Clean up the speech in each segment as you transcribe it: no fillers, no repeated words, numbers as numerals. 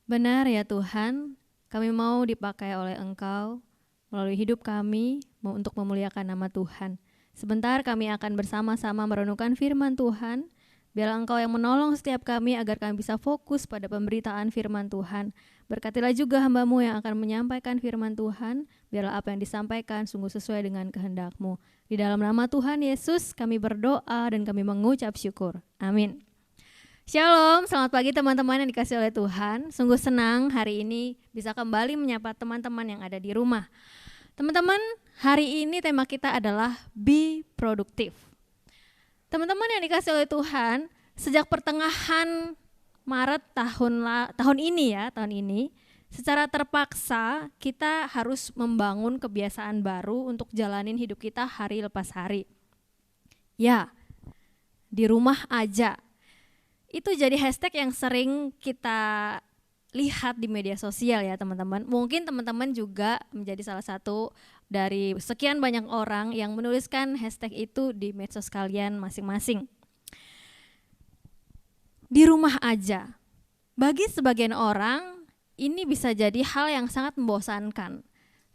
Benar ya Tuhan, kami mau dipakai oleh Engkau melalui hidup kami untuk memuliakan nama Tuhan. Sebentar kami akan bersama-sama merenungkan firman Tuhan. Biarlah Engkau yang menolong setiap kami agar kami bisa fokus pada pemberitaan firman Tuhan. Berkatilah juga hamba-Mu yang akan menyampaikan firman Tuhan. Biarlah apa yang disampaikan sungguh sesuai dengan kehendak-Mu. Di dalam nama Tuhan Yesus kami berdoa dan kami mengucap syukur. Amin. Shalom, selamat pagi teman-teman yang dikasih oleh Tuhan. Sungguh senang hari ini bisa kembali menyapa teman-teman yang ada di rumah. Teman-teman, hari ini tema kita adalah Be Productive. Teman-teman yang dikasih oleh Tuhan, sejak pertengahan Maret tahun ini, secara terpaksa kita harus membangun kebiasaan baru untuk jalanin hidup kita hari lepas hari. Ya, di rumah aja. Itu jadi hashtag yang sering kita lihat di media sosial ya teman-teman. Mungkin teman-teman juga menjadi salah satu dari sekian banyak orang yang menuliskan hashtag itu di medsos kalian masing-masing. Di rumah aja. Bagi sebagian orang ini bisa jadi hal yang sangat membosankan.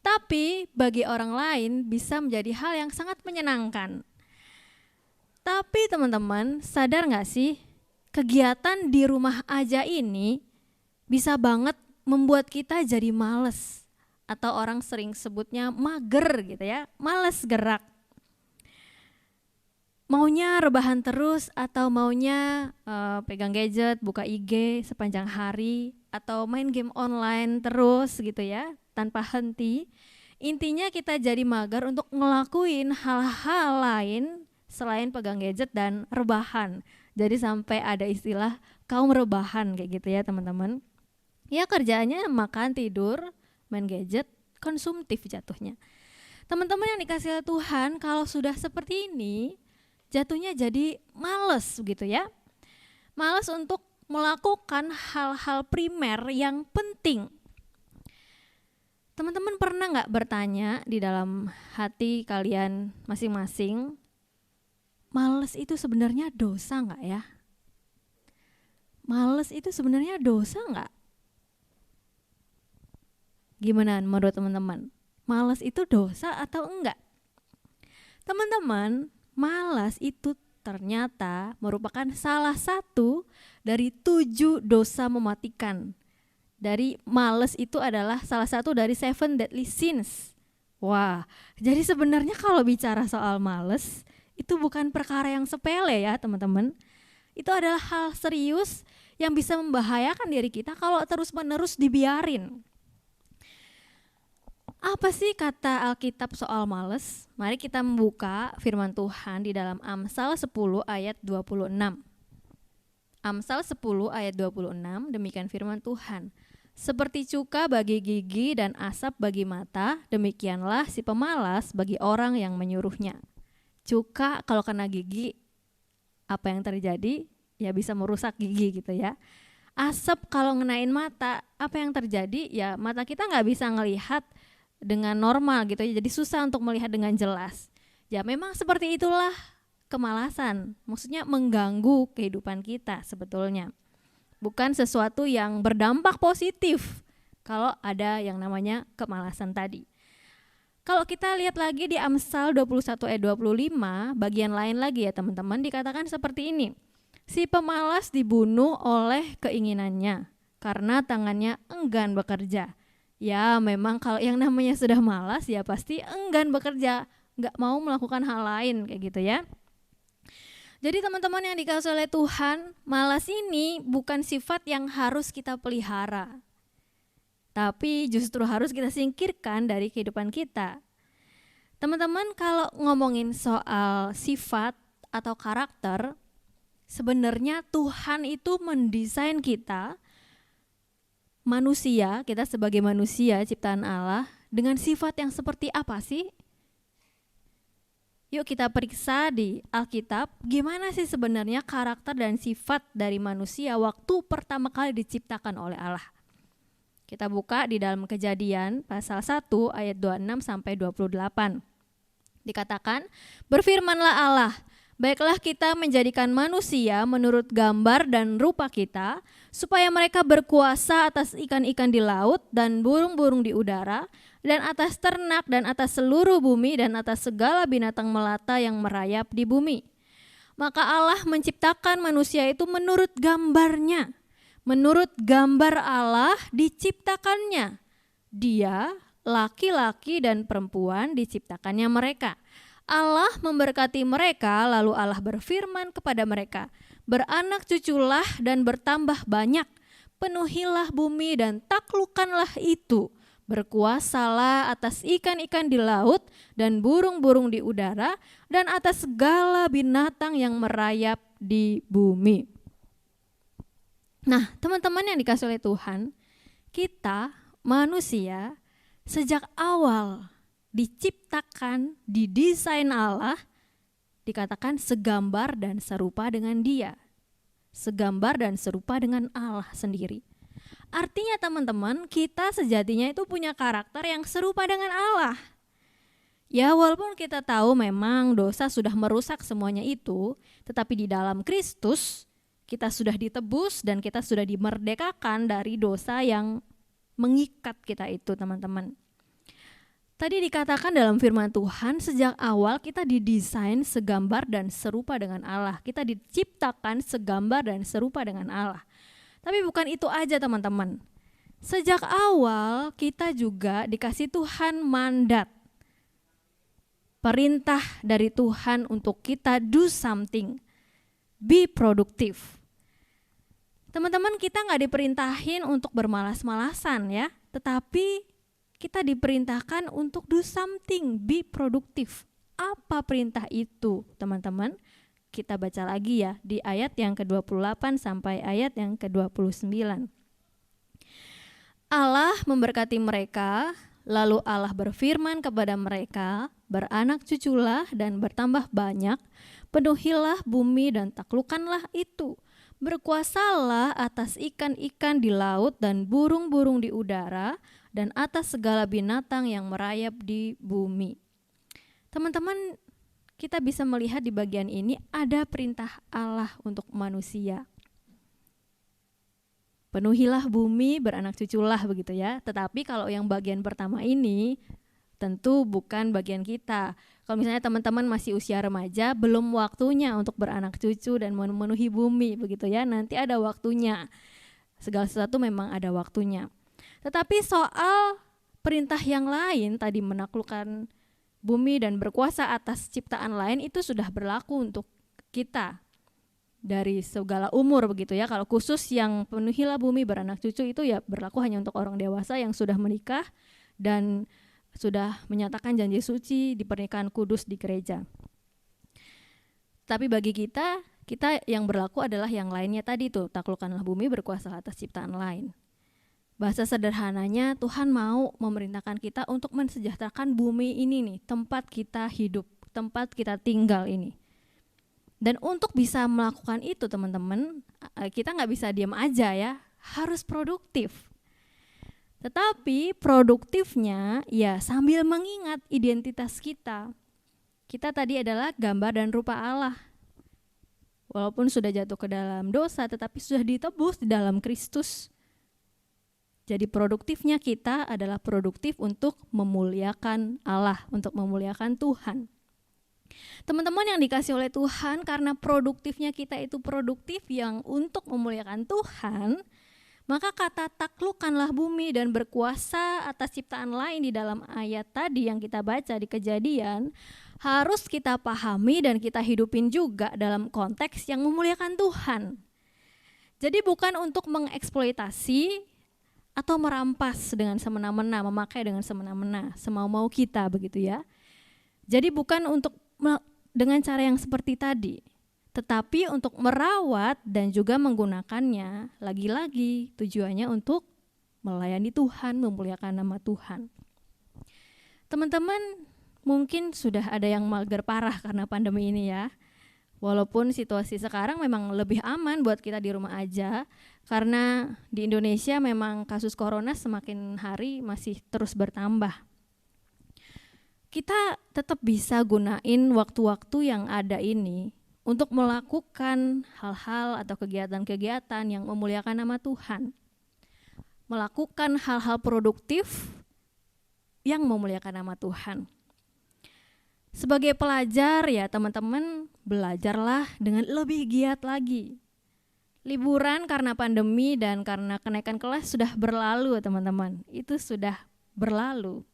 Tapi bagi orang lain bisa menjadi hal yang sangat menyenangkan. Tapi teman-teman sadar gak sih? Kegiatan di rumah aja ini bisa banget membuat kita jadi males, atau orang sering sebutnya mager gitu ya, males gerak. Maunya rebahan terus atau maunya pegang gadget, buka IG sepanjang hari, atau main game online terus gitu ya, tanpa henti. Intinya kita jadi mager untuk ngelakuin hal-hal lain selain pegang gadget dan rebahan. Jadi sampai ada istilah kaum rebahan kayak gitu ya teman-teman. Ya kerjaannya makan, tidur, main gadget, konsumtif jatuhnya. Teman-teman yang dikasih oleh Tuhan, kalau sudah seperti ini, jatuhnya jadi males gitu ya. Males untuk melakukan hal-hal primer yang penting. Teman-teman pernah gak bertanya di dalam hati kalian masing-masing, males itu sebenarnya dosa gak ya? Males itu sebenarnya dosa gak? Gimana menurut teman-teman? Malas itu dosa atau enggak? Teman-teman, malas itu ternyata merupakan salah satu dari 7 dosa mematikan. Dari malas itu adalah salah satu dari 7 deadly sins. Wah, jadi sebenarnya kalau bicara soal malas, itu bukan perkara yang sepele ya teman-teman. Itu adalah hal serius yang bisa membahayakan diri kita kalau terus-menerus dibiarin. Apa sih kata Alkitab soal malas? Mari kita membuka firman Tuhan di dalam Amsal 10 ayat 26. Amsal 10 ayat 26, demikian firman Tuhan. Seperti cuka bagi gigi dan asap bagi mata, demikianlah si pemalas bagi orang yang menyuruhnya. Cuka kalau kena gigi, apa yang terjadi? Ya bisa merusak gigi gitu ya. Asap kalau ngenain mata, apa yang terjadi? Ya mata kita gak bisa ngelihat dengan normal gitu ya, jadi susah untuk melihat dengan jelas. Ya memang seperti itulah kemalasan, maksudnya mengganggu kehidupan kita sebetulnya. Bukan sesuatu yang berdampak positif kalau ada yang namanya kemalasan tadi. Kalau kita lihat lagi di Amsal 21 ayat 25, bagian lain lagi ya teman-teman, dikatakan seperti ini. Si pemalas dibunuh oleh keinginannya, karena tangannya enggan bekerja. Ya memang kalau yang namanya sudah malas ya pasti enggan bekerja, gak mau melakukan hal lain kayak gitu ya. Jadi teman-teman yang dikasih oleh Tuhan, malas ini bukan sifat yang harus kita pelihara, tapi justru harus kita singkirkan dari kehidupan kita. Teman-teman kalau ngomongin soal sifat atau karakter, sebenarnya Tuhan itu mendesain kita, manusia, kita sebagai manusia ciptaan Allah, dengan sifat yang seperti apa sih? Yuk kita periksa di Alkitab, gimana sih sebenarnya karakter dan sifat dari manusia waktu pertama kali diciptakan oleh Allah. Kita buka di dalam Kejadian pasal 1 ayat 26 sampai 28. Dikatakan, berfirmanlah Allah, baiklah kita menjadikan manusia menurut gambar dan rupa kita, supaya mereka berkuasa atas ikan-ikan di laut dan burung-burung di udara, dan atas ternak dan atas seluruh bumi dan atas segala binatang melata yang merayap di bumi. Maka Allah menciptakan manusia itu menurut gambarnya. Menurut gambar Allah diciptakannya. Dia, laki-laki dan perempuan diciptakannya mereka. Allah memberkati mereka, lalu Allah berfirman kepada mereka, "Beranak cuculah dan bertambah banyak, penuhilah bumi dan taklukkanlah itu. Berkuasalah atas ikan-ikan di laut dan burung-burung di udara dan atas segala binatang yang merayap di bumi." Nah, teman-teman yang dikasih oleh Tuhan, kita manusia sejak awal diciptakan, didesain Allah, dikatakan segambar dan serupa dengan Dia. Segambar dan serupa dengan Allah sendiri. Artinya teman-teman, kita sejatinya itu punya karakter yang serupa dengan Allah. Ya, walaupun kita tahu memang dosa sudah merusak semuanya itu, tetapi di dalam Kristus kita sudah ditebus dan kita sudah dimerdekakan dari dosa yang mengikat kita itu, teman-teman. Tadi dikatakan dalam firman Tuhan, sejak awal kita didesain segambar dan serupa dengan Allah. Kita diciptakan segambar dan serupa dengan Allah. Tapi bukan itu aja, teman-teman. Sejak awal kita juga dikasih Tuhan mandat. Perintah dari Tuhan untuk kita do something. Be productive. Teman-teman, kita gak diperintahin untuk bermalas-malasan ya. Tetapi kita diperintahkan untuk do something, be productive. Apa perintah itu, teman-teman? Kita baca lagi ya di ayat yang ke-28 sampai ayat yang ke-29. Allah memberkati mereka, lalu Allah berfirman kepada mereka, "Beranak cuculah dan bertambah banyak, penuhilah bumi dan taklukkanlah itu. Berkuasalah atas ikan-ikan di laut dan burung-burung di udara, dan atas segala binatang yang merayap di bumi." Teman-teman, kita bisa melihat di bagian ini ada perintah Allah untuk manusia. Penuhilah bumi, beranak cuculah, begitu ya. Tetapi kalau yang bagian pertama ini tentu bukan bagian kita. Kalau misalnya teman-teman masih usia remaja, belum waktunya untuk beranak cucu dan memenuhi bumi, begitu ya. Nanti ada waktunya. Segala sesuatu memang ada waktunya. Tetapi soal perintah yang lain, tadi menaklukkan bumi dan berkuasa atas ciptaan lain, itu sudah berlaku untuk kita dari segala umur, begitu ya. Kalau khusus yang penuhilah bumi beranak cucu itu ya berlaku hanya untuk orang dewasa yang sudah menikah dan sudah menyatakan janji suci di pernikahan kudus di gereja. Tapi bagi kita yang berlaku adalah yang lainnya tadi tuh, taklukkanlah bumi, berkuasa atas ciptaan lain. Bahasa sederhananya, Tuhan mau memerintahkan kita untuk mensejahterakan bumi ini nih, tempat kita hidup, tempat kita tinggal ini. Dan untuk bisa melakukan itu, teman-teman, kita nggak bisa diam aja ya, harus produktif. Tetapi produktifnya ya sambil mengingat identitas kita. Kita tadi adalah gambar dan rupa Allah. Walaupun sudah jatuh ke dalam dosa, tetapi sudah ditebus di dalam Kristus. Jadi produktifnya kita adalah produktif untuk memuliakan Allah, untuk memuliakan Tuhan. Teman-teman yang dikasih oleh Tuhan, karena produktifnya kita itu produktif yang untuk memuliakan Tuhan, maka kata taklukkanlah bumi dan berkuasa atas ciptaan lain di dalam ayat tadi yang kita baca di Kejadian harus kita pahami dan kita hidupin juga dalam konteks yang memuliakan Tuhan. Jadi bukan untuk mengeksploitasi atau merampas dengan semena-mena, memakai dengan semena-mena, semau-mau kita, begitu ya. Jadi bukan untuk dengan cara yang seperti tadi, tetapi untuk merawat dan juga menggunakannya, lagi-lagi tujuannya untuk melayani Tuhan, memuliakan nama Tuhan. Teman-teman mungkin sudah ada yang mager parah karena pandemi ini ya. Walaupun situasi sekarang memang lebih aman buat kita di rumah aja, karena di Indonesia memang kasus corona semakin hari masih terus bertambah. Kita tetap bisa gunain waktu-waktu yang ada ini untuk melakukan hal-hal atau kegiatan-kegiatan yang memuliakan nama Tuhan. Melakukan hal-hal produktif yang memuliakan nama Tuhan. Sebagai pelajar ya teman-teman, belajarlah dengan lebih giat lagi. Liburan karena pandemi dan karena kenaikan kelas sudah berlalu teman-teman, itu sudah berlalu.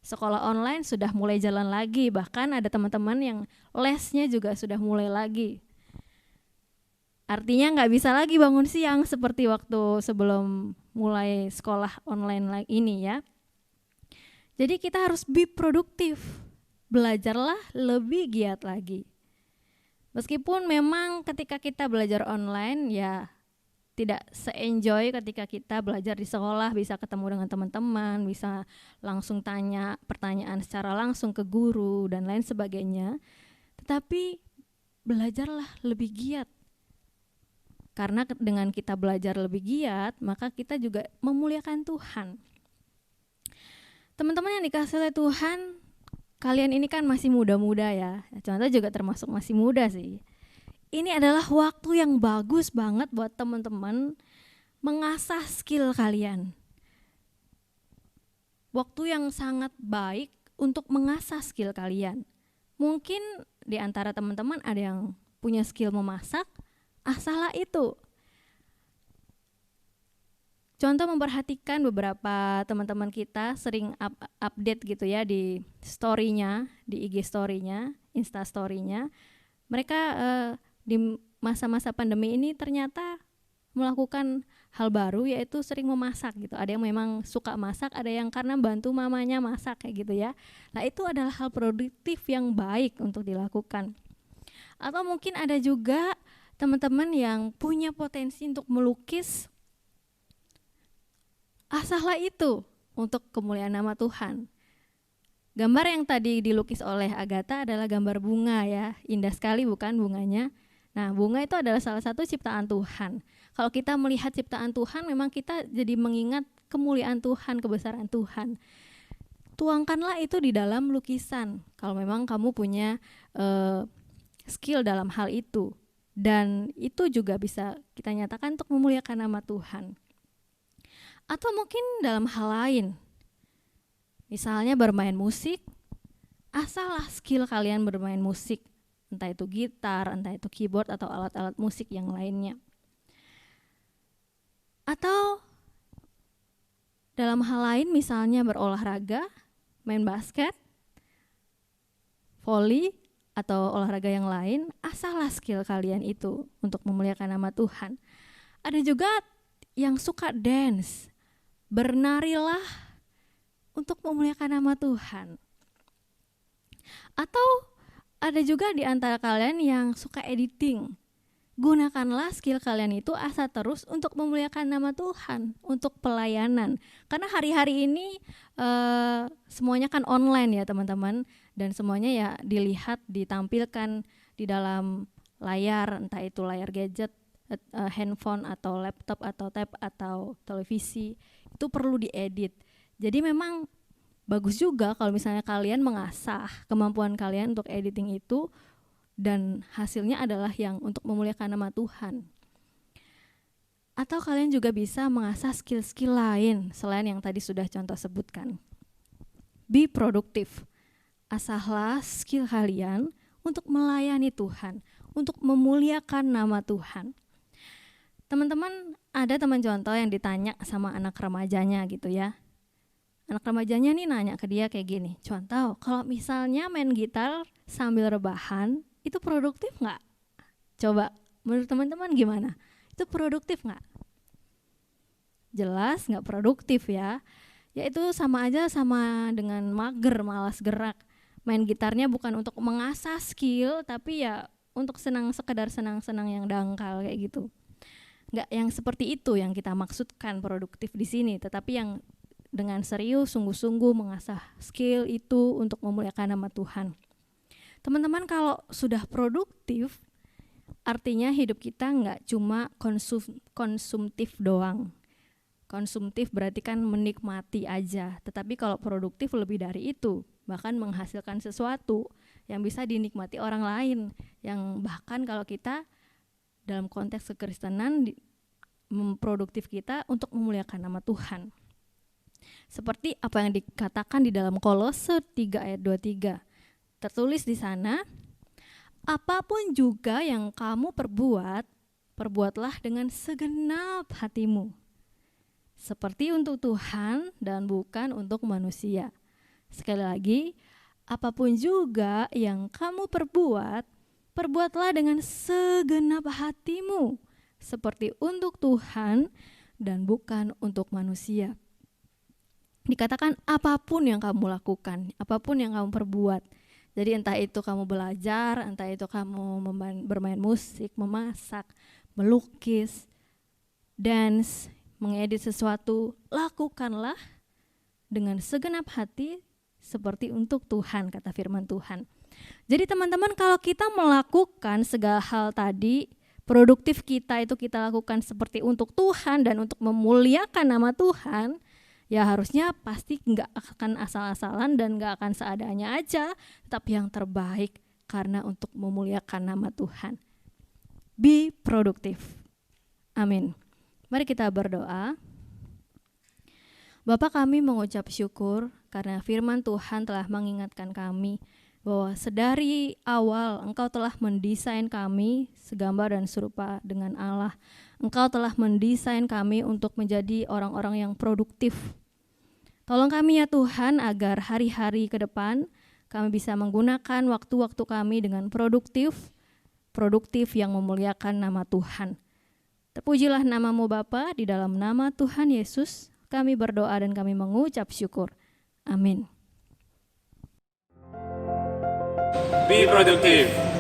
Sekolah online sudah mulai jalan lagi, bahkan ada teman-teman yang lesnya juga sudah mulai lagi. Artinya nggak bisa lagi bangun siang seperti waktu sebelum mulai sekolah online ini ya. Jadi kita harus be produktif. Belajarlah lebih giat lagi. Meskipun memang ketika kita belajar online ya tidak se-enjoy ketika kita belajar di sekolah, bisa ketemu dengan teman-teman, bisa langsung tanya pertanyaan secara langsung ke guru dan lain sebagainya. Tetapi belajarlah lebih giat. Karena dengan kita belajar lebih giat, maka kita juga memuliakan Tuhan. Teman-teman yang dikasihi oleh Tuhan, kalian ini kan masih muda-muda ya. Contoh juga termasuk masih muda sih. Ini adalah waktu yang bagus banget buat teman-teman mengasah skill kalian. Waktu yang sangat baik untuk mengasah skill kalian. Mungkin di antara teman-teman ada yang punya skill memasak, asahlah itu. Contoh memperhatikan beberapa teman-teman kita sering update gitu ya di story-nya, di IG story-nya, Insta story-nya. Mereka di masa-masa pandemi ini ternyata melakukan hal baru, yaitu sering memasak gitu. Ada yang memang suka masak, ada yang karena bantu mamanya masak kayak gitu ya. Nah, itu adalah hal produktif yang baik untuk dilakukan. Atau mungkin ada juga teman-teman yang punya potensi untuk melukis, asahlah itu untuk kemuliaan nama Tuhan. Gambar yang tadi dilukis oleh Agatha adalah gambar bunga ya. Indah sekali bukan bunganya? Nah, bunga itu adalah salah satu ciptaan Tuhan. Kalau kita melihat ciptaan Tuhan, memang kita jadi mengingat kemuliaan Tuhan, kebesaran Tuhan. Tuangkanlah itu di dalam lukisan. Kalau memang kamu punya skill dalam hal itu. Dan itu juga bisa kita nyatakan untuk memuliakan nama Tuhan. Atau mungkin dalam hal lain, misalnya bermain musik, asahlah skill kalian bermain musik, entah itu gitar, entah itu keyboard atau alat-alat musik yang lainnya. Atau dalam hal lain misalnya berolahraga, main basket, volley, atau olahraga yang lain, asahlah skill kalian itu untuk memuliakan nama Tuhan. Ada juga yang suka dance, bernarilah untuk memuliakan nama Tuhan. Atau ada juga di antara kalian yang suka editing. Gunakanlah skill kalian itu asah terus untuk memuliakan nama Tuhan, untuk pelayanan. Karena hari-hari ini semuanya kan online ya teman-teman, dan semuanya ya dilihat, ditampilkan di dalam layar, entah itu layar gadget, handphone atau laptop atau tab atau televisi. Itu perlu diedit. Jadi memang bagus juga kalau misalnya kalian mengasah kemampuan kalian untuk editing itu dan hasilnya adalah yang untuk memuliakan nama Tuhan. Atau kalian juga bisa mengasah skill-skill lain selain yang tadi sudah contoh sebutkan. Be produktif. Asahlah skill kalian untuk melayani Tuhan, untuk memuliakan nama Tuhan. Teman-teman, ada teman contoh yang ditanya sama anak remajanya gitu ya. Anak remajanya nih nanya ke dia kayak gini, contoh, kalau misalnya main gitar sambil rebahan, itu produktif nggak? Coba, menurut teman-teman gimana? Itu produktif nggak? Jelas nggak produktif ya. Ya itu sama aja sama dengan mager, malas gerak. Main gitarnya bukan untuk mengasah skill, tapi ya untuk sekedar senang-senang yang dangkal kayak gitu. Nggak yang seperti itu yang kita maksudkan produktif di sini, tetapi yang dengan serius, sungguh-sungguh mengasah skill itu untuk memuliakan nama Tuhan. Teman-teman, kalau sudah produktif, artinya hidup kita nggak cuma konsumtif doang. Konsumtif berarti kan menikmati aja, tetapi kalau produktif lebih dari itu, bahkan menghasilkan sesuatu yang bisa dinikmati orang lain, yang bahkan kalau kita dalam konteks kekristenan produktif kita untuk memuliakan nama Tuhan. Seperti apa yang dikatakan di dalam Kolose 3 ayat 23. Tertulis di sana, apapun juga yang kamu perbuat, perbuatlah dengan segenap hatimu, seperti untuk Tuhan dan bukan untuk manusia. Sekali lagi, apapun juga yang kamu perbuat, perbuatlah dengan segenap hatimu, seperti untuk Tuhan dan bukan untuk manusia. Dikatakan apapun yang kamu lakukan, apapun yang kamu perbuat. Jadi entah itu kamu belajar, entah itu kamu bermain musik, memasak, melukis, dance, mengedit sesuatu, lakukanlah dengan segenap hati seperti untuk Tuhan, kata firman Tuhan. Jadi teman-teman, kalau kita melakukan segala hal tadi, produktif kita itu kita lakukan seperti untuk Tuhan dan untuk memuliakan nama Tuhan, ya harusnya pasti gak akan asal-asalan dan gak akan seadanya aja, tetapi yang terbaik karena untuk memuliakan nama Tuhan. Be produktif. Amin. Mari kita berdoa. Bapa, kami mengucap syukur karena firman Tuhan telah mengingatkan kami bahwa sedari awal Engkau telah mendesain kami segambar dan serupa dengan Allah. Engkau telah mendesain kami untuk menjadi orang-orang yang produktif. Tolong kami ya Tuhan agar hari-hari ke depan kami bisa menggunakan waktu-waktu kami dengan produktif yang memuliakan nama Tuhan. Terpujilah namamu Bapa, di dalam nama Tuhan Yesus kami berdoa dan kami mengucap syukur. Amin. Be productive.